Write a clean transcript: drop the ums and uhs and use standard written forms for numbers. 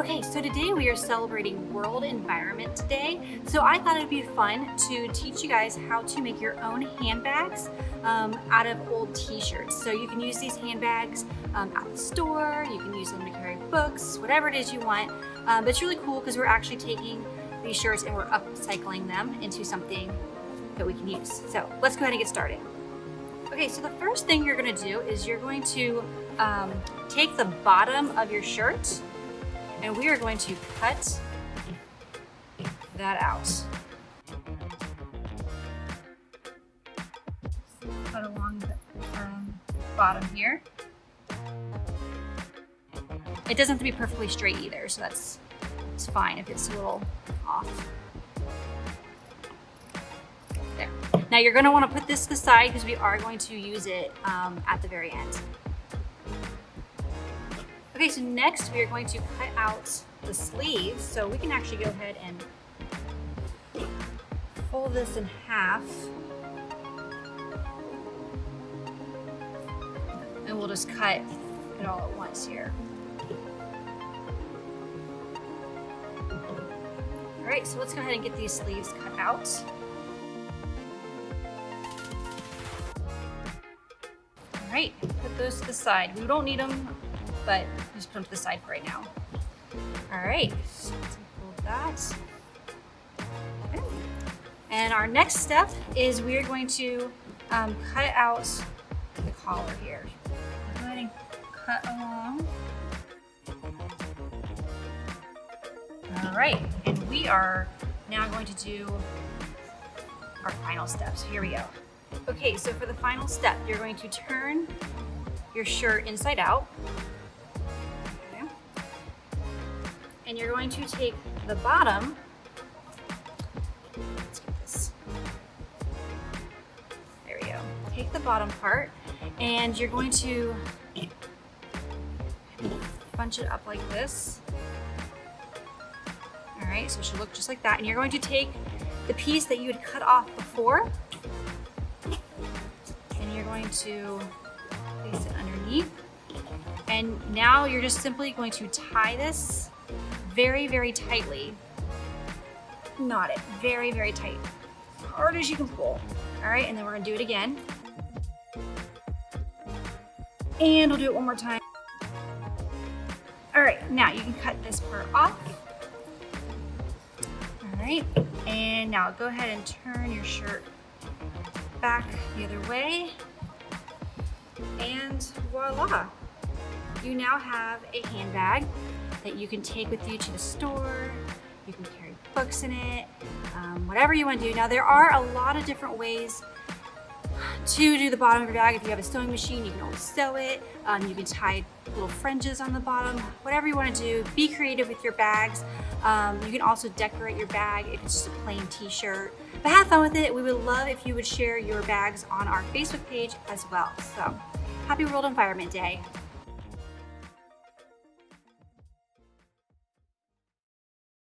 Okay, so today we are celebrating World Environment Day. So I thought it'd be fun to teach you guys how to make your own handbags out of old t-shirts. So you can use these handbags at the store, you can use them to carry books, whatever it is you want. But it's really cool because we're actually taking these shirts and we're upcycling them into something that we can use. So let's go ahead and get started. Okay, so the first thing you're gonna do is you're going to take the bottom of your shirt and we are going to cut that out. Cut along the bottom here. It doesn't have to be perfectly straight either, so it's fine if it's a little off. There. Now you're going to want to put this to the side because we are going to use it at the very end. Okay, so next we are going to cut out the sleeves. So we can actually go ahead and fold this in half. And we'll just cut it all at once here. All right, so let's go ahead and get these sleeves cut out. All right, put those to the side. We don't need them, but just put them to the side for right now. All right, so let's fold that. Okay. And our next step is we are going to cut out the collar here. Go ahead and cut along. All right, and we are now going to do our final steps. Here we go. Okay, so for the final step, you're going to turn your shirt inside out. Okay. And you're going to take the bottom. Let's get this. There we go. Take the bottom part and you're going to bunch it up like this. All right, so it should look just like that. And you're going to take the piece that you had cut off before and you're going to place it underneath. And now you're just simply going to tie this very, very tightly. Knot it very, very tight, as hard as you can pull. All right, and then we're gonna do it again. And we'll do it one more time. All right, now you can cut this part off. All right, and now go ahead and turn your shirt back the other way. And voila, you now have a handbag that you can take with you to the store. You can carry books in it, whatever you want to do. Now there are a lot of different ways to do the bottom of your bag. If you have a sewing machine, you can always sew it. You can tie little fringes on the bottom, whatever you want to do. Be creative with your bags. You can also decorate your bag if it's just a plain t-shirt. But have fun with it. We would love if you would share your bags on our Facebook page as well. So happy World Environment Day.